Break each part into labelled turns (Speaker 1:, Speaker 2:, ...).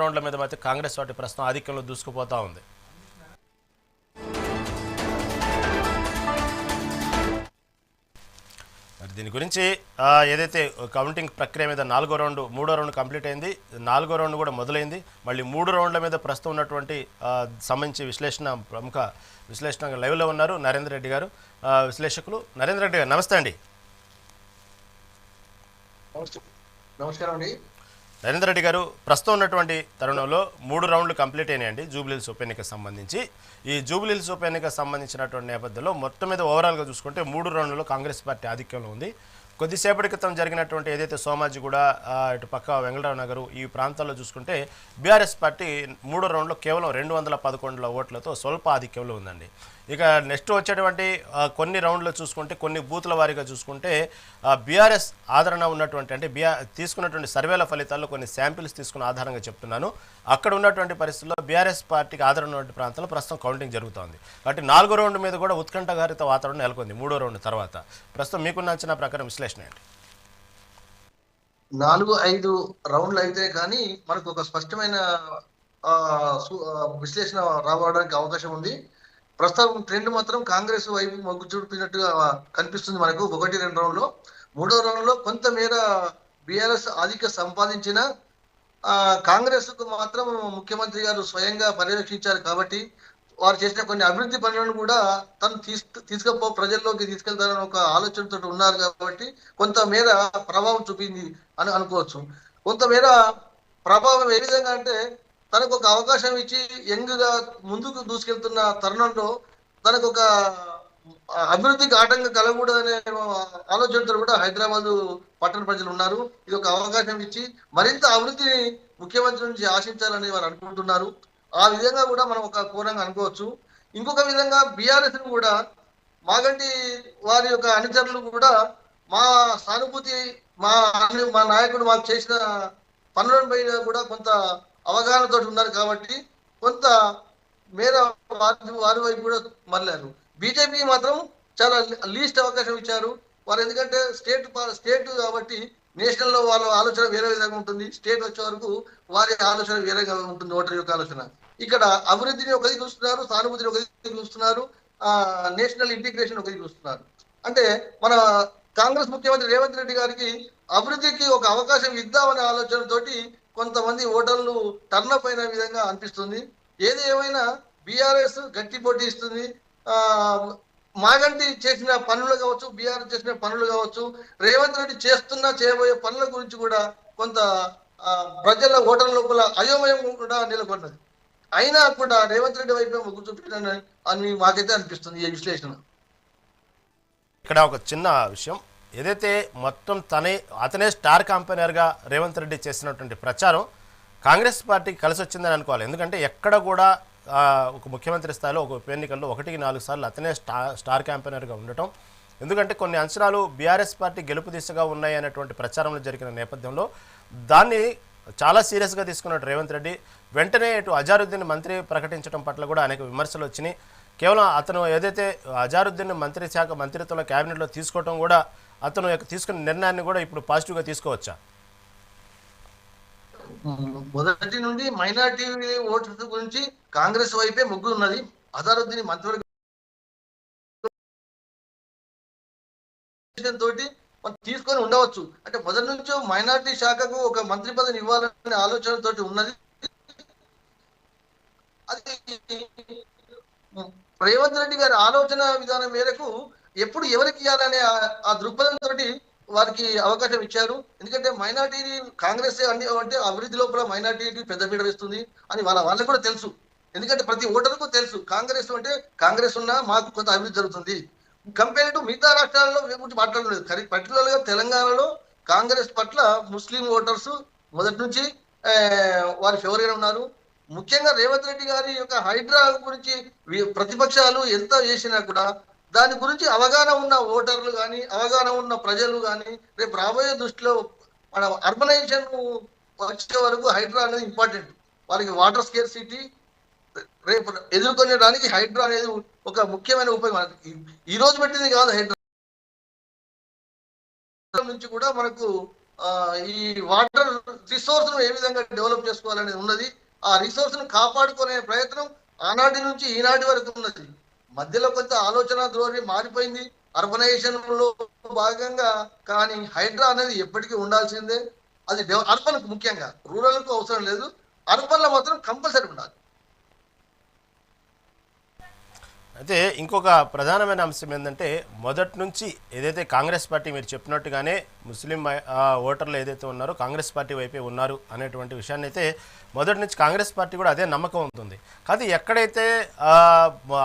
Speaker 1: రౌండ్ల మీద అయితే కాంగ్రెస్ పార్టీ ప్రస్తుతం ఆధిక్యంలో దూసుకుపోతా ఉంది. మరి దీని గురించి ఏదైతే కౌంటింగ్ ప్రక్రియ మీద మూడో రౌండ్ కంప్లీట్ అయింది, 4వ రౌండ్ కూడా మొదలైంది. మళ్ళీ 3 రౌండ్ల మీద ప్రస్తుతం ఉన్నటువంటి సంబంధించి ప్రముఖ విశ్లేషణ లైవ్లో ఉన్నారు నరేంద్ర రెడ్డి గారు, విశ్లేషకులు. నరేంద్ర రెడ్డి గారు నమస్తే అండి.
Speaker 2: నమస్కారం అండి.
Speaker 1: నరేంద్ర రెడ్డి గారు, ప్రస్తుతం ఉన్నటువంటి తరుణంలో 3 రౌండ్లు కంప్లీట్ అయినాయండి జూబ్లీహిల్స్ ఉప ఎన్నికకు సంబంధించి. ఈ జూబ్లీహిల్స్ ఉప ఎన్నికకు సంబంధించినటువంటి నేపథ్యంలో మొత్తం మీద ఓవరాల్గా చూసుకుంటే 3 రౌండ్లలో కాంగ్రెస్ పార్టీ ఆధిక్యంలో ఉంది. కొద్దిసేపటి క్రితం జరిగినటువంటి ఏదైతే సోమాజిగూడ, ఇటు పక్క వెంగళరావు నగరు ఈ ప్రాంతాల్లో చూసుకుంటే బీఆర్ఎస్ పార్టీ 3వ రౌండ్లో కేవలం 211 ఓట్లతో స్వల్ప ఆధిక్యంలో ఉందండి. ఇక నెక్స్ట్ వచ్చేటువంటి కొన్ని రౌండ్లో చూసుకుంటే, కొన్ని బూతుల వారీగా చూసుకుంటే బీఆర్ఎస్ ఆదరణ ఉన్నటువంటి, అంటే తీసుకున్నటువంటి సర్వేల ఫలితాల్లో కొన్ని శాంపిల్స్ తీసుకున్న ఆధారంగా చెప్తున్నాను. అక్కడ ఉన్నటువంటి పరిస్థితుల్లో బీఆర్ఎస్ పార్టీకి ఆదరణ ఉన్నటువంటి ప్రాంతాల్లో ప్రస్తుతం కౌంటింగ్ జరుగుతోంది. కాబట్టి 4వ రౌండ్ మీద కూడా ఉత్కంఠభరిత వాతావరణం నెలకొంది 3వ రౌండ్ తర్వాత. ప్రస్తుతం మీకున్న అంచనా ప్రకారం విశ్లేషణ ఏంటి?
Speaker 2: 4-5 రౌండ్లు అయితే కానీ మనకు ఒక స్పష్టమైన విశ్లేషణ రావడానికి అవకాశం ఉంది. ప్రస్తుతం ట్రెండ్ మాత్రం కాంగ్రెస్ వైపు మొగ్గు చూపినట్టుగా కనిపిస్తుంది మనకు 1-2 రౌండ్లో. 3వ రౌండ్లో కొంతమేర బీఆర్ఎస్ ఆధిక్య సంపాదించిన కాంగ్రెస్ కు మాత్రం ముఖ్యమంత్రి గారు స్వయంగా పర్యవేక్షించారు కాబట్టి వారు చేసిన కొన్ని అభివృద్ధి పనులను కూడా తను ప్రజల్లోకి తీసుకెళ్తారని ఒక ఆలోచనతో ఉన్నారు కాబట్టి కొంతమేర ప్రభావం చూపింది అని అనుకోవచ్చు. కొంతమేర ప్రభావం ఏ విధంగా అంటే, తనకు ఒక అవకాశం ఇచ్చి యంగ్ గా ముందుకు దూసుకెళ్తున్న తరుణంలో తనకు ఒక అభివృద్ధికి ఆటంకం కలగకూడదనే ఆలోచనతో కూడా హైదరాబాద్ పట్టణ ప్రజలు ఉన్నారు. ఇది ఒక అవకాశం ఇచ్చి మరింత అభివృద్ధిని ముఖ్యమంత్రి నుంచి ఆశించాలని వారు అనుకుంటున్నారు. ఆ విధంగా కూడా మనం ఒక కోణంగా అనుకోవచ్చు. ఇంకొక విధంగా బీఆర్ఎస్ కూడా మాగంటి వారి యొక్క అనుచరులు కూడా మా సానుభూతి, మా నాయకుడు మాకు చేసిన పనులపై కూడా కొంత అవగాహనతో ఉన్నారు కాబట్టి కొంత మేర వారి వైపు కూడా మరలారు. బీజేపీ మాత్రం చాలా లీస్ట్ అవకాశం ఇచ్చారు వారు. ఎందుకంటే స్టేట్ కాబట్టి నేషనల్ లో వాళ్ళ ఆలోచన వేరే విధంగా ఉంటుంది, స్టేట్ వచ్చే వరకు వారి ఆలోచన వేరేగా ఉంటుంది, ఓటర్ యొక్క ఆలోచన. ఇక్కడ అభివృద్ధిని ఒకది చూస్తున్నారు, సానుభూతిని ఒకది చూస్తున్నారు, నేషనల్ ఇంటిగ్రేషన్ ఒకది చూస్తున్నారు. అంటే మన కాంగ్రెస్ ముఖ్యమంత్రి రేవంత్ రెడ్డి గారికి అభివృద్ధికి ఒక అవకాశం ఇద్దామనే ఆలోచనతోటి కొంతమంది ఓటర్లు టర్నప్ అయిన విధంగా అనిపిస్తుంది. ఏది ఏమైనా బీఆర్ఎస్ గట్టి పోటీ ఇస్తుంది. మాగంటి చేసిన పనులు కావచ్చు, బీఆర్ఎస్ చేసిన పనులు కావచ్చు, రేవంత్ రెడ్డి చేయబోయే పనుల గురించి కూడా కొంత ప్రజల ఓటర్ల లోపల అయోమయం కూడా నెలకొన్నది. అయినా కూడా రేవంత్ రెడ్డి వైపు మొగ్గు చూపించాలని అని మాకైతే అనిపిస్తుంది ఈ విశ్లేషణ.
Speaker 1: ఇక్కడ ఒక చిన్న విషయం, ఏదైతే మొత్తం అతనే స్టార్ క్యాంపెయినర్గా రేవంత్ రెడ్డి చేసినటువంటి ప్రచారం కాంగ్రెస్ పార్టీకి కలిసి వచ్చిందని అనుకోవాలి. ఎందుకంటే ఎక్కడ కూడా ఒక ముఖ్యమంత్రి స్థాయిలో ఒక ఉప ఎన్నికల్లో 1-4 సార్లు అతనే స్టార్ క్యాంపెయినర్గా ఉండటం. ఎందుకంటే కొన్ని అంచనాలు బీఆర్ఎస్ పార్టీ గెలుపు దిశగా ఉన్నాయి అనేటువంటి ప్రచారంలో జరిగిన నేపథ్యంలో దాన్ని చాలా సీరియస్గా తీసుకున్నాడు రేవంత్ రెడ్డి. వెంటనే ఇటు అజారుద్దీన్ మంత్రి ప్రకటించడం పట్ల కూడా అనేక విమర్శలు వచ్చినాయి. కేవలం అతను ఏదైతే అజారుద్దీన్ మంత్రిత్వంలో క్యాబినెట్లో తీసుకోవడం కూడా, అతను తీసుకున్న నిర్ణయాన్ని కూడా ఇప్పుడు పాజిటివ్గా తీసుకోవచ్చా?
Speaker 2: మొదటి నుండి మైనార్టీ ఓటర్స్ గురించి కాంగ్రెస్ వైపే మొగ్గు ఉన్నది. అజారుద్దీన్ మంత్రివర్గం తోటి తీసుకొని ఉండవచ్చు. అంటే మొదటి నుంచి మైనార్టీ శాఖకు ఒక మంత్రి పదవిని ఇవ్వాలనే ఆలోచనతో ఉన్నది. అది రేవంత్ రెడ్డి గారి ఆలోచన విధానం మేరకు ఎప్పుడు ఎవరికి ఇవ్వాలనే ఆ దృక్పథంతో వారికి అవకాశం ఇచ్చారు. ఎందుకంటే మైనార్టీని కాంగ్రెస్ అంటే అభివృద్ధి లోపల మైనార్టీకి పెద్దపీట వేస్తుంది అని వాళ్ళకు కూడా తెలుసు. ఎందుకంటే ప్రతి ఓటర్కు తెలుసు కాంగ్రెస్ అంటే కాంగ్రెస్ ఉన్నా మాకు కొంత అభివృద్ధి జరుగుతుంది. కంపేర్ టు మిగతా రాష్ట్రాల్లో గురించి మాట్లాడలేదు. పర్టికులర్ గా తెలంగాణలో కాంగ్రెస్ పట్ల ముస్లిం ఓటర్స్ మొదటి నుంచి వారి ఫేవర్ గా ఉన్నారు. ముఖ్యంగా రేవంత్ రెడ్డి గారి యొక్క హైడ్రా గురించి ప్రతిపక్షాలు ఎంత చేసినా కూడా దాని గురించి అవగాహన ఉన్న ఓటర్లు కానీ, అవగాహన ఉన్న ప్రజలు కానీ రేపు రాబోయే దృష్టిలో మన అర్బనైజేషన్ వచ్చే వరకు హైడ్రా అనేది ఇంపార్టెంట్. వాళ్ళకి వాటర్ స్కేర్ సిటీ రేపు ఎదుర్కొనేదానికి హైడ్రా అనేది ఒక ముఖ్యమైన ఉపయోగం. ఈ రోజు పెట్టింది కాదు, హైడ్రా నుంచి కూడా మనకు ఈ వాటర్ రిసోర్స్ ను ఏ విధంగా డెవలప్ చేసుకోవాలనేది ఉన్నది. ఆ రిసోర్స్ ను కాపాడుకునే ప్రయత్నం ఆనాటి నుంచి ఈనాటి వరకు ఉన్నది. మధ్యలో కొంత ఆలోచన ధోరణి మారిపోయింది అర్బనైజేషన్ లో భాగంగా. కానీ హైడ్రా అనేది ఎప్పటికీ ఉండాల్సిందే. అది అర్బన్ కు ముఖ్యంగా, రూరల్ కు అవసరం లేదు, అర్బన్ లో మాత్రం కంపల్సరీ ఉండాలి.
Speaker 1: అయితే ఇంకొక ప్రధానమైన అంశం ఏంటంటే మొదటి నుంచి ఏదైతే కాంగ్రెస్ పార్టీ మీరు చెప్పినట్టుగానే ముస్లిం ఓటర్లు ఏదైతే ఉన్నారో కాంగ్రెస్ పార్టీ వైపే ఉన్నారు అనేటువంటి విషయాన్ని అయితే మొదటి నుంచి కాంగ్రెస్ పార్టీ కూడా అదే నమ్మకం ఉంటుంది. కానీ ఎక్కడైతే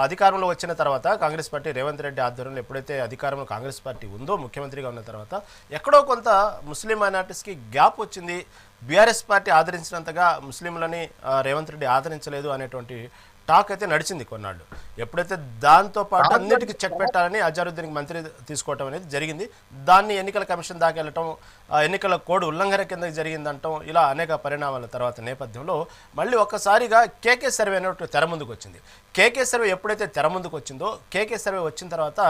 Speaker 1: అధికారంలో వచ్చిన తర్వాత కాంగ్రెస్ పార్టీ రేవంత్ రెడ్డి ఆధ్వర్యంలో ఎప్పుడైతే అధికారంలో కాంగ్రెస్ పార్టీ ఉందో ముఖ్యమంత్రిగా ఉన్న తర్వాత ఎక్కడో కొంత ముస్లిం మైనార్టీస్కి గ్యాప్ వచ్చింది. బీఆర్ఎస్ పార్టీ ఆదరించినంతగా ముస్లింలని రేవంత్ రెడ్డి ఆదరించలేదు అనేటువంటి టాక్ అయితే నడిచింది కొన్నాళ్ళు. ఎప్పుడైతే దాంతో పాటు అన్నిటికీ చెక్ పెట్టాలని అజారుద్దీన్కి మంత్రి తీసుకోవటం అనేది జరిగింది. దాన్ని ఎన్నికల కమిషన్ దాకా వెళ్ళటం, ఎన్నికల కోడ్ ఉల్లంఘన కిందకి జరిగిందంటాం, ఇలా అనేక పరిణామాల తర్వాత నేపథ్యంలో మళ్ళీ ఒక్కసారిగా కేకే సర్వే అనేటువంటి తెర ముందుకు వచ్చింది. కేకే సర్వే ఎప్పుడైతే తెర ముందుకు వచ్చిందో కేకే సర్వే వచ్చిన తర్వాత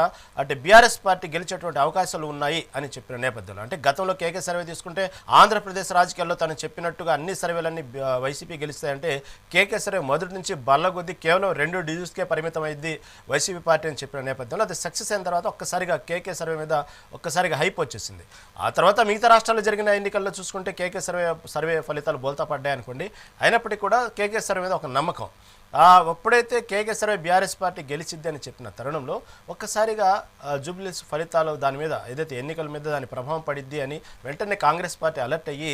Speaker 1: అంటే బీఆర్ఎస్ పార్టీ గెలిచేటువంటి అవకాశాలు ఉన్నాయి అని చెప్పిన నేపథ్యంలో, అంటే గతంలో కేకే సర్వే తీసుకుంటే ఆంధ్రప్రదేశ్ రాజకీయాల్లో తను చెప్పినట్టుగా అన్ని సర్వేలన్నీ వైసీపీ గెలుస్తాయంటే కేకే సర్వే మొదటి నుంచి బల్లగొద్ది కేవలం 2 డిజిట్స్కే పరిమితం అయింది వైసీపీ పార్టీ అని చెప్పిన నేపథ్యంలో అది సక్సెస్ అయిన తర్వాత ఒక్కసారిగా కేకే సర్వే మీద ఒక్కసారిగా హైప్ వచ్చేసింది. ఆ తర్వాత మిగతా రాష్ట్రాల్లో జరిగిన ఎన్నికల్లో చూసుకుంటే కేకే సర్వే ఫలితాలు బోల్తా పడ్డాయి అనుకోండి. అయినప్పటికీ కూడా కేకే సర్వే మీద ఒక నమ్మకం. ఎప్పుడైతే కేకే సర్వే బీఆర్ఎస్ పార్టీ గెలిచిద్ది అని చెప్పిన తరుణంలో ఒక్కసారిగా జూబ్లీస్ ఫలితాలు దాని మీద ఏదైతే ఎన్నికల మీద దాని ప్రభావం పడిద్ది అని వెంటనే కాంగ్రెస్ పార్టీ అలర్ట్ అయ్యి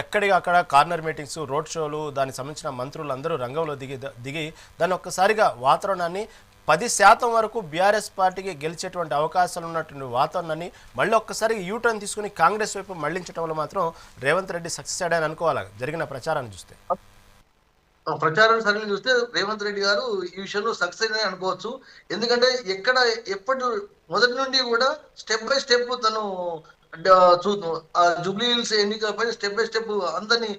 Speaker 1: ఎక్కడికక్కడ కార్నర్ మీటింగ్స్, రోడ్ షోలు, దానికి సంబంధించిన మంత్రులు అందరూ రంగంలో దిగి దాన్ని ఒక్కసారిగా వాతావరణాన్ని 10% వరకు బీఆర్ఎస్ పార్టీకి గెలిచేటువంటి అవకాశాలు ఉన్నటువంటి వాతావరణాన్ని మళ్ళీ ఒక్కసారి యూటర్న్ తీసుకుని కాంగ్రెస్ వైపు మళ్లించడంలో మాత్రం రేవంత్ రెడ్డి సక్సెస్ అయ్యాడని అనుకోవాలి జరిగిన ప్రచారాన్ని చూస్తే.
Speaker 2: ప్రచారం సరళి చూస్తే రేవంత్ రెడ్డి గారు ఈ విషయంలో సక్సెస్ అని అనుకోవచ్చు. ఎందుకంటే ఎప్పటి మొదటి నుండి కూడా స్టెప్ బై స్టెప్ తను జూబ్లీ హిల్స్ ఎన్నికలపై స్టెప్ బై స్టెప్ అందరినీ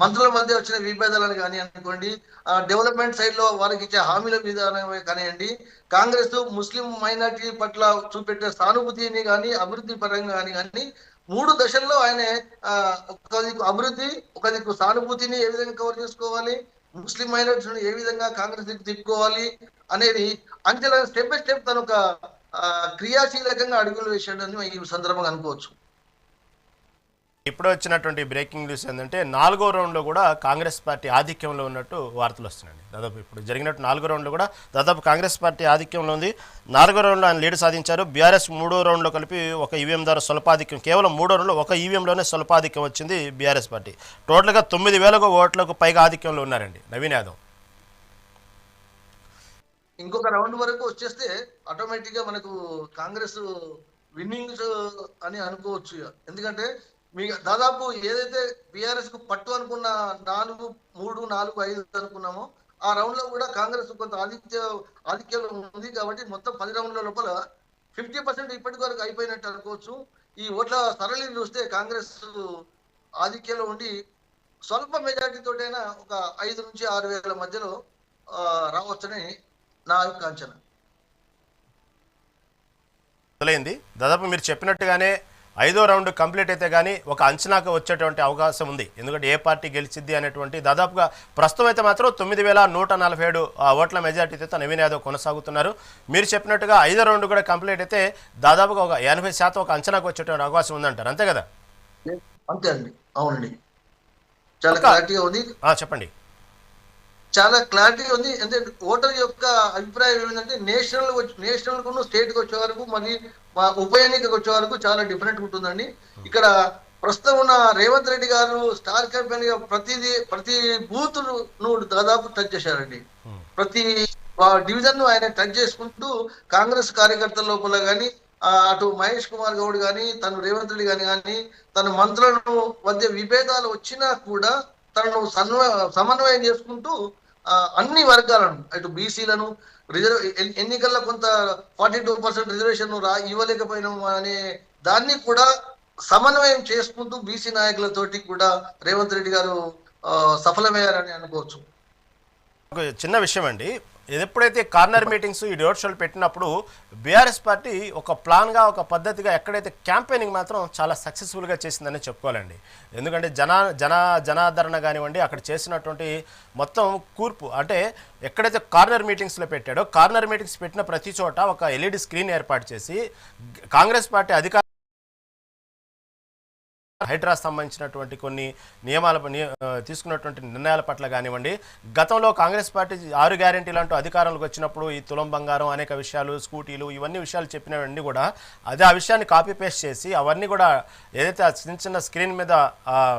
Speaker 2: మంత్రుల మధ్య వచ్చిన విభేదాలను కానీ అనుకోండి, డెవలప్మెంట్ సైడ్ లో వారికి ఇచ్చే హామీల మీద కానివ్వండి, కాంగ్రెస్ ముస్లిం మైనార్టీ పట్ల చూపెట్టే సానుభూతిని కానీ అభివృద్ధి పరంగా కానీ 3 దశల్లో ఆయన ఒక దిక్కు అభివృద్ధి, ఒక దిక్కు సానుభూతిని ఏ విధంగా కవర్ చేసుకోవాలి, ముస్లిం మైనారిటీని ఏ విధంగా కాంగ్రెస్ దిక్కు తిప్పుకోవాలి అనేది అంచెల స్టెప్ బై స్టెప్ తను ఒక క్రియాశీలకంగా అడుగులు వేసాడని ఈ సందర్భంగా అనుకోవచ్చు.
Speaker 1: ఇప్పుడు వచ్చినటువంటి బ్రేకింగ్ న్యూస్ ఏంటంటే 4వ రౌండ్లో కూడా కాంగ్రెస్ పార్టీ ఆధిక్యంలో ఉన్నట్టు వార్తలు వస్తున్నాయి. దాదాపు ఇప్పుడు జరిగినట్టు 4వ రౌండ్లో కూడా దాదాపు కాంగ్రెస్ పార్టీ ఆధిక్యంలో ఉంది. 4వ రౌండ్లో ఆయన లీడ్ సాధించారు. బీఆర్ఎస్ 3వ రౌండ్లో కలిపి ఒక ఈవీఎం ద్వారా స్వల్పాధిక్యం, కేవలం 3వ రౌండ్లో ఒక ఈవీఎంలోనే స్వల్పాధిక్యం వచ్చింది బీఆర్ఎస్ పార్టీ. టోటల్గా 9,000 ఓట్లకు పైగా ఆధిక్యంలో ఉన్నారండి నవీన్ యాదవ్.
Speaker 2: ఇంకొక రౌండ్ వరకు వచ్చేస్తే ఆటోమేటిక్ గా మనకు కాంగ్రెస్ విన్నింగ్స్ అని అనుకోవచ్చు. ఎందుకంటే దాదాపు ఏదైతే బీఆర్ఎస్ కు పట్టు అనుకున్న 4, 3, 4, 5 అనుకున్నామో ఆ రౌండ్ లో కూడా కాంగ్రెస్ కొంత ఆధిక్యంలో ఉంది. కాబట్టి మొత్తం 10 రౌండ్ల లోపల 50% ఇప్పటి వరకు అయిపోయినట్టు అనుకోవచ్చు. ఈ ఓట్ల సరళి చూస్తే కాంగ్రెస్ ఆధిక్యంలో ఉండి స్వల్ప మెజార్టీ తోటైనా ఒక 5 నుంచి 6,000 మధ్యలో రావచ్చని నా యొక్క అంచనా.
Speaker 1: దాదాపు మీరు చెప్పినట్టుగానే 5వ రౌండ్ కంప్లీట్ అయితే కానీ ఒక అంచనాకు వచ్చేటువంటి అవకాశం ఉంది. ఎందుకంటే ఏ పార్టీ గెలిచిద్ది అనేటువంటి దాదాపుగా ప్రస్తుతం అయితే మాత్రం 9,147 ఓట్ల మెజార్టీతో నవీన్ యాదవ్ కొనసాగుతున్నారు. మీరు చెప్పినట్టుగా 5వ రౌండ్ కూడా కంప్లీట్ అయితే దాదాపుగా ఒక 80% ఒక అంచనాకు వచ్చేటువంటి అవకాశం ఉందంటారు, అంతే కదా?
Speaker 2: అంతే అండి, అవునండి. చాలా క్లారిటీగా ఉంది.
Speaker 1: చెప్పండి.
Speaker 2: చాలా క్లారిటీ ఉంది. అంటే ఓటర్ యొక్క అభిప్రాయం ఏమిటంటే నేషనల్ కు స్టేట్ కు వచ్చే వరకు మరి ఉప ఎన్నికకు వచ్చే వరకు చాలా డిఫరెంట్ ఉంటుందండి. ఇక్కడ ప్రస్తుతం ఉన్న రేవంత్ రెడ్డి గారు స్టార్ క్యాంపెయిన్ గా ప్రతి బూత్ ను దాదాపు టచ్ చేశారండి. ప్రతి డివిజన్ ను ఆయన టచ్ చేసుకుంటూ కాంగ్రెస్ కార్యకర్తల లోపల కానీ, అటు మహేష్ కుమార్ గౌడ్ కానీ, తను రేవంత్ రెడ్డి కానీ తన మంత్రులను మధ్య విభేదాలు వచ్చినా కూడా తనను సమన్వయం చేసుకుంటూ అన్ని వర్గాలను, అటు బీసీలను ఎన్నికల్లో కొంత 42% రిజర్వేషన్ ఇవ్వలేకపోయినాము అనే దాన్ని కూడా సమన్వయం చేసుకుంటూ బీసీ నాయకులతోటి కూడా రేవంత్ రెడ్డి గారు సఫలమయ్యారని అనుకోవచ్చు.
Speaker 1: ఒక చిన్న విషయం అండి, ఇది ఎప్పుడైతే కార్నర్ మీటింగ్స్ ఈ రోడ్ షోలు పెట్టినప్పుడు బీఆర్ఎస్ పార్టీ ఒక ప్లాన్గా ఒక పద్ధతిగా ఎక్కడైతే క్యాంపెయినింగ్ మాత్రం చాలా సక్సెస్ఫుల్గా చేసిందని చెప్పుకోవాలండి. ఎందుకంటే జనాదరణ కానివ్వండి, అక్కడ చేసినటువంటి మొత్తం కూర్పు అంటే ఎక్కడైతే కార్నర్ మీటింగ్స్లో పెట్టాడో కార్నర్ మీటింగ్స్ పెట్టిన ప్రతి చోట ఒక ఎల్ఈడి స్క్రీన్ ఏర్పాటు చేసి కాంగ్రెస్ పార్టీ అధికార హైడ్రా సంబంధించినటువంటి కొన్ని తీసుకున్నటువంటి నిర్ణయాల పట్ల కానివ్వండి, గతంలో కాంగ్రెస్ పార్టీ 6 గ్యారెంటీలు అంటూ అధికారంలోకి వచ్చినప్పుడు ఈ తులం బంగారం అనేక విషయాలు, స్కూటీలు, ఇవన్నీ విషయాలు చెప్పినవన్నీ కూడా అదే ఆ విషయాన్ని కాపీ పేస్ట్ చేసి అవన్నీ కూడా ఏదైతే చిన్న స్క్రీన్ మీద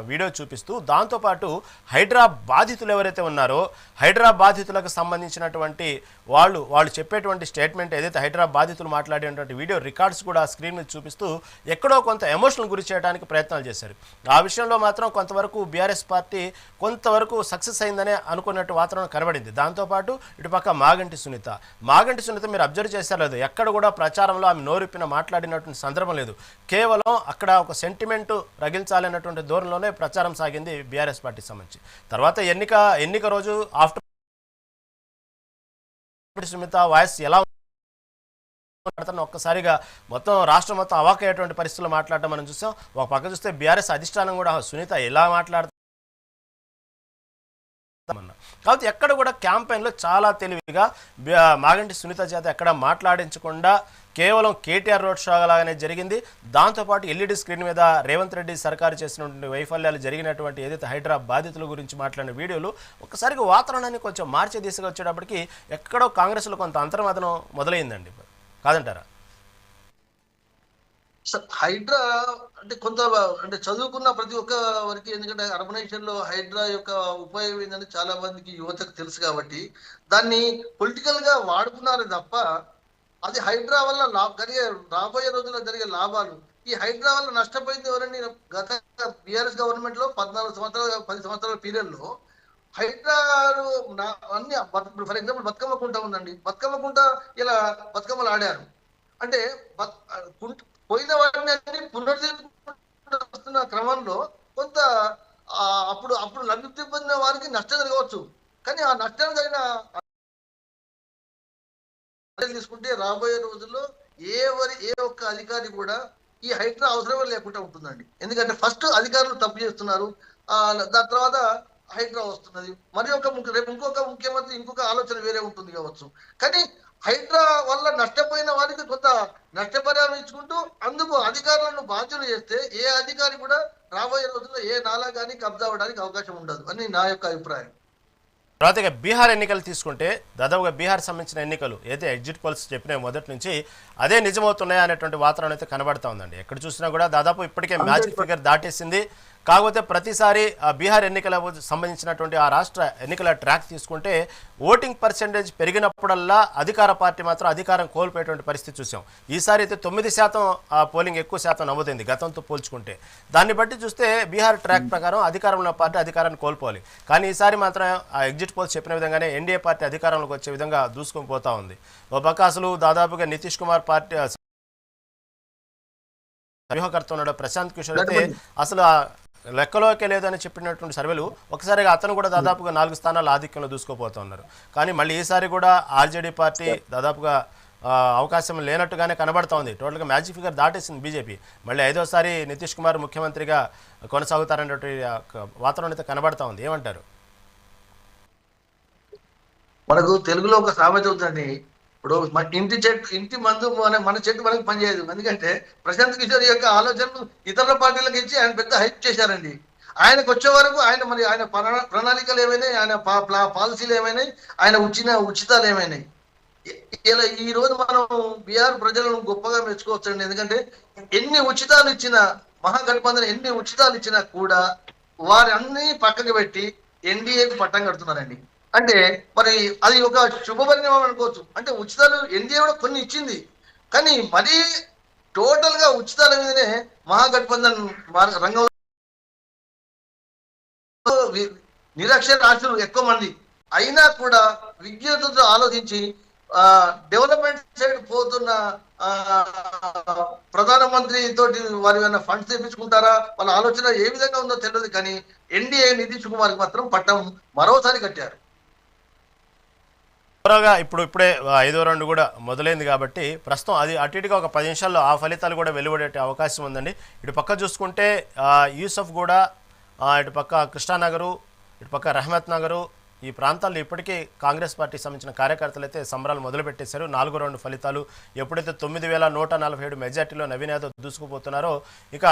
Speaker 1: వీడియో చూపిస్తూ దాంతోపాటు హైడ్రా బాధితులు ఎవరైతే ఉన్నారో హైడ్రా బాధితులకు సంబంధించినటువంటి వాళ్ళు చెప్పేటువంటి స్టేట్మెంట్ ఏదైతే హైడ్రా బాధితులు మాట్లాడేటువంటి వీడియో రికార్డ్స్ కూడా స్క్రీన్ మీద చూపిస్తూ ఎక్కడో కొంత ఎమోషనల్ గురి చేయడానికి ప్రయత్నాలు చేశారు. ఆ విషయంలో మాత్రం కొంతవరకు బీఆర్ఎస్ పార్టీ కొంతవరకు సక్సెస్ అయిందనే అనుకున్నట్టు వాతావరణం కనబడింది. దాంతోపాటు ఇటుపక్క మాగంటి సునీత మీరు అబ్జర్వ్ చేశారు లేదు, ఎక్కడ కూడా ప్రచారంలో ఆమె నోరిప్పిన మాట్లాడినటువంటి సందర్భం లేదు. కేవలం అక్కడ ఒక సెంటిమెంట్ రగిల్చాలన్నటువంటి ధోరణిలోనే ప్రచారం సాగింది బీఆర్ఎస్ పార్టీకి సంబంధించి. తర్వాత ఎన్నిక రోజు ఆఫ్టర్ సునీత వాయిస్ ఎలా ఒక్కసారిగా మొత్తం రాష్ట్రం మొత్తం అవాకయ్యేటువంటి పరిస్థితుల్లో మాట్లాడటం మనం చూసాం. ఒక పక్క చూస్తే బీఆర్ఎస్ అధిష్టానం కూడా సునీత ఎలా మాట్లాడుతామన్నా కాబట్టి ఎక్కడ కూడా క్యాంపెయిన్లో చాలా తెలివిగా మాగంటి సునీత చేత ఎక్కడ మాట్లాడించకుండా కేవలం కేటీఆర్ రోడ్ షో లాగానే జరిగింది. దాంతోపాటు ఎల్ఈడి స్క్రీన్ మీద రేవంత్ రెడ్డి సర్కారు చేసినటువంటి వైఫల్యాలు జరిగినటువంటి ఏదైతే హైడ్రా బాధితుల గురించి మాట్లాడిన వీడియోలు ఒక్కసారిగా వాతావరణాన్ని కొంచెం మార్చే దిశగా వచ్చేటప్పటికి ఎక్కడో కాంగ్రెస్లో కొంత అంతర్మదనం మొదలైందండి, కాదంటారా?
Speaker 2: హైడ్రా అంటే కొంత అంటే చదువుకున్న ప్రతి ఒక్క వరకు, ఎందుకంటే అర్బనైజేషన్ లో హైడ్రా యొక్క ఉపయోగం ఏంటంటే చాలా మందికి యువతకు తెలుసు కాబట్టి దాన్ని పొలిటికల్ గా వాడుకున్నారు తప్ప అది హైడ్రా వల్ల రాబోయే రోజుల్లో జరిగే లాభాలు, ఈ హైడ్రా వల్ల నష్టపోయింది ఎవరండి? గత బిఆర్ఎస్ గవర్నమెంట్ లో 14 సంవత్సరాలు 10 సంవత్సరాల పీరియడ్ లో హైడ్రా అన్ని ఫర్ ఎగ్జాంపుల్ బతుకమ్మ కుంట ఉందండి, బతుకమ్మ కుంట ఇలా బతుకమ్మలు ఆడారు అంటే పోయిన వాటిని అన్ని పునరుద్ధరిస్తున్న క్రమంలో కొంత అప్పుడు లబ్ధి పొందిన వారికి నష్టం జరగవచ్చు. కానీ ఆ నష్టం జరిగిన తీసుకుంటే రాబోయే రోజుల్లో ఏ ఒక్క అధికారి కూడా ఈ హైడ్రా అవసరమే లేకుండా ఉంటుందండి. ఎందుకంటే ఫస్ట్ అధికారులు తప్పు చేస్తున్నారు, దాని తర్వాత హైడ్రా వస్తున్నది. రేపు ఇంకొక ముఖ్యమంత్రి ఇంకొక ఆలోచన వేరే ఉంటుంది కావచ్చు. కానీ హైడ్రా వల్ల నష్టపోయిన వారికి కొంత నష్టపరిహారం ఇచ్చుకుంటూ అందుకు అధికారులను బాధ్యులు చేస్తే ఏ అధికారి కూడా రాబోయే రోజుల్లో ఏ నాలా కానీ కబ్జా అవ్వడానికి అవకాశం ఉండదు అని నా యొక్క అభిప్రాయం.
Speaker 1: తర్వాత బీహార్ ఎన్నికలు తీసుకుంటే దాదాపుగా బీహార్ సంబంధించిన ఎన్నికలు ఏదైతే ఎగ్జిట్ పోల్స్ చెప్పినా మొదటి నుంచి అదే నిజమవుతున్నాయి అనేటువంటి వాతావరణం అయితే కనబడతా ఉందండి. ఎక్కడ చూసినా కూడా దాదాపు ఇప్పటికే మ్యాజిక్ ఫిగర్ దాటేసింది. కాకపోతే ప్రతిసారి ఆ బీహార్ ఎన్నికలకు సంబంధించినటువంటి ఆ రాష్ట్ర ఎన్నికల ట్రాక్ తీసుకుంటే ఓటింగ్ పర్సెంటేజ్ పెరిగినప్పుడల్లా అధికార పార్టీ మాత్రం అధికారం కోల్పోయేటువంటి పరిస్థితి చూసాం. ఈసారి అయితే 9% పోలింగ్ ఎక్కువ శాతం నమోదైంది గతంతో పోల్చుకుంటే. దాన్ని బట్టి చూస్తే బీహార్ ట్రాక్ ప్రకారం అధికారంలో పార్టీ అధికారాన్ని కోల్పోవాలి. కానీ ఈసారి మాత్రం ఆ ఎగ్జిట్ పోల్స్ చెప్పిన విధంగానే ఎన్డీఏ పార్టీ అధికారంలోకి వచ్చే విధంగా దూసుకొని పోతా ఉంది. ఓ పక్క అసలు దాదాపుగా నితీష్ కుమార్ పార్టీ వ్యూహకర్త ఉన్నాడు ప్రశాంత్ కిషోర్ అయితే అసలు లెక్కలోకే లేదని చెప్పినటువంటి సర్వేలు ఒకసారిగా అతను కూడా దాదాపుగా 4 స్థానాలు ఆధిక్యంలో దూసుకోపోతూ ఉన్నారు. కానీ మళ్ళీ ఈసారి కూడా ఆర్జేడీ పార్టీ దాదాపుగా అవకాశం లేనట్టుగానే కనబడతా ఉంది. టోటల్గా మ్యాజిక్ ఫిగర్ దాటేసింది బీజేపీ. మళ్ళీ 5వసారి నితీష్ కుమార్ ముఖ్యమంత్రిగా కొనసాగుతారనేటువంటి వాతావరణం అయితే కనబడతా ఉంది. ఏమంటారు?
Speaker 2: మనకు తెలుగులో ఒక సామెత ఉందండి, ఇప్పుడు ఇంటి మందు మన చెట్టు మనకు పనిచేయదు. ఎందుకంటే ప్రశాంత్ కిషోర్ యొక్క ఆలోచనలు ఇతర పార్టీలకు ఇచ్చి ఆయన పెద్ద హైప్ చేశారండి. ఆయనకు వచ్చే వరకు ఆయన ప్రణాళికలు ఏమైనాయి, ఆయన పాలసీలు ఏమైనాయి, ఆయన ఉచితాలు ఏమైనాయి. ఇలా ఈ రోజు మనం బీహార్ ప్రజలను గొప్పగా మెచ్చుకోవచ్చండి. ఎందుకంటే ఎన్ని ఉచితాలు ఇచ్చినా, మహాగఠబంధన్ ఎన్ని ఉచితాలు ఇచ్చినా కూడా వారి అన్ని పక్కకు పెట్టి ఎన్డీఏకి పట్టం కడుతున్నారండి. అంటే మరి అది ఒక శుభపరిణామం అనుకోవచ్చు. అంటే ఉచితాలు ఎన్డీఏ కూడా కొన్ని ఇచ్చింది, కానీ మరీ టోటల్ గా ఉచితాల మీదనే మహాగఠబంధన్ రంగంలో నిరక్షరాస్యులు ఎక్కువ మంది అయినా కూడా విజ్ఞతతో ఆలోచించి డెవలప్మెంట్ సైడ్ పోతున్న ప్రధానమంత్రి తోటి వారి ఏమైనా ఫండ్స్ తెప్పించుకుంటారా, వాళ్ళ ఆలోచన ఏ విధంగా ఉందో తెలియదు. కానీ ఎన్డీఏ నితీష్ కుమార్ మాత్రం పట్టం మరోసారి కట్టారు.
Speaker 1: త్వరగా ఇప్పుడే 5వ రౌండ్ కూడా మొదలైంది కాబట్టి ప్రస్తుతం అది అటు ఇటుగా ఒక 10 నిమిషాల్లో ఆ ఫలితాలు కూడా వెలువడే అవకాశం ఉందండి. ఇటు పక్క చూసుకుంటే యూసఫ్ కూడా, ఇటు పక్క కృష్ణానగరు, ఇటు పక్క రహమత్ నగరు, ఈ ప్రాంతాల్లో ఇప్పటికే కాంగ్రెస్ పార్టీకి సంబంధించిన కార్యకర్తలు అయితే సంబరాలు మొదలుపెట్టేశారు. 4వ రౌండ్ ఫలితాలు ఎప్పుడైతే 9,147 మెజార్టీలో నవీన్ యాదవ్ దూసుకుపోతున్నారో, ఇక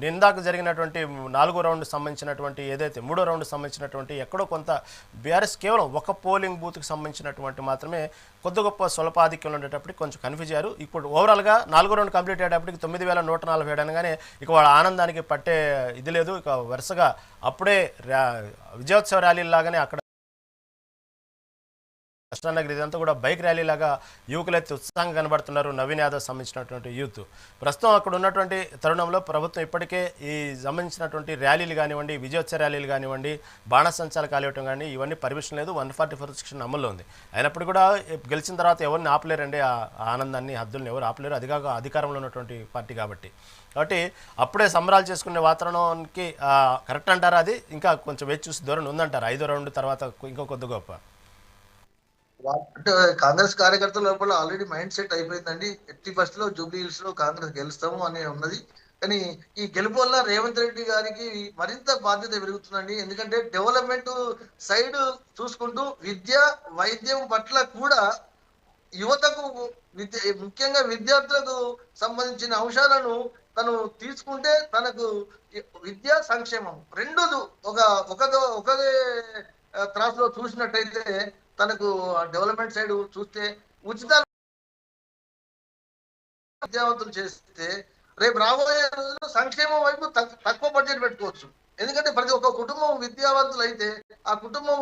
Speaker 1: నిందాకు జరిగినటువంటి 4వ రౌండ్ సంబంధించినటువంటి ఏదైతే 3వ రౌండ్ సంబంధించినటువంటి ఎక్కడో కొంత బీఆర్ఎస్ కేవలం ఒక పోలింగ్ బూత్కి సంబంధించినటువంటి మాత్రమే కొద్ది గొప్ప స్వల్పాధిక్యంలో ఉండేటప్పటికి కొంచెం కన్ఫ్యూజ్ అయ్యారు. ఇప్పుడు ఓవరాల్గా 4వ రౌండ్ కంప్లీట్ అయ్యేటప్పటికి 9,147 అనగానే ఇక వాళ్ళ ఆనందానికి పట్టే ఇది లేదు. ఇక వరుసగా అప్పుడే విజయోత్సవ ర్యాలీ లాగానే అక్కడ కృష్ణానగర్ ఇదంతా కూడా బైక్ ర్యాలీ లాగా యువకులైతే ఉత్సాహంగా కనబడుతున్నారు. నవీన్ యాదవ్ సంబంధించినటువంటి యూత్ ప్రస్తుతం అక్కడ ఉన్నటువంటి తరుణంలో ప్రభుత్వం ఇప్పటికే ఈ సంబంధించినటువంటి ర్యాలీలు కానివ్వండి, విజయోత్సవ ర్యాలీలు కానివ్వండి, బాణసంచాలు కాలివ్వటం కానీ ఇవన్నీ పర్మిషన్ లేదు. 144 సెక్షన్ అమల్లో ఉంది. అయినప్పుడు కూడా గెలిచిన తర్వాత ఎవరిని ఆపలేరండి. ఆ ఆనందాన్ని హద్దులను ఎవరు ఆపలేరు. అది కాక అధికారంలో ఉన్నటువంటి పార్టీ కాబట్టి అప్పుడే సంబరాలు చేసుకునే వాతావరణానికి కరెక్ట్ అంటారా? అది ఇంకా కొంచెం వేచి చూసి దూరం ఉందంటారా 5వ రౌండ్ తర్వాత ఇంకో కొద్ది గొప్ప?
Speaker 2: అంటే కాంగ్రెస్ కార్యకర్తల లోపల ఆల్రెడీ మైండ్ సెట్ అయిపోయిందండి. ఎట్టి పరిస్థితిలో జూబ్లీ హిల్స్ లో కాంగ్రెస్ గెలుస్తాము అని ఉన్నది. కానీ ఈ గెలుపు వల్ల రేవంత్ రెడ్డి గారికి మరింత బాధ్యత పెరుగుతుందండి. ఎందుకంటే డెవలప్మెంట్ సైడ్ చూసుకుంటూ విద్య, వైద్యం పట్ల కూడా యువతకు ముఖ్యంగా విద్యార్థులకు సంబంధించిన అంశాలను తను తీసుకుంటే తనకు విద్యా సంక్షేమం రెండు ఒకదే త్రాసులో చూసినట్టయితే తనకు డెవలప్మెంట్ సైడ్ చూస్తే ఉచిత విద్యావంతులు చేస్తే రేపు రాబోయే రోజుల్లో సంక్షేమం వైపు తక్కువ బడ్జెట్ పెట్టుకోవచ్చు. ఎందుకంటే ప్రతి ఒక్క కుటుంబం విద్యావంతులు అయితే ఆ కుటుంబం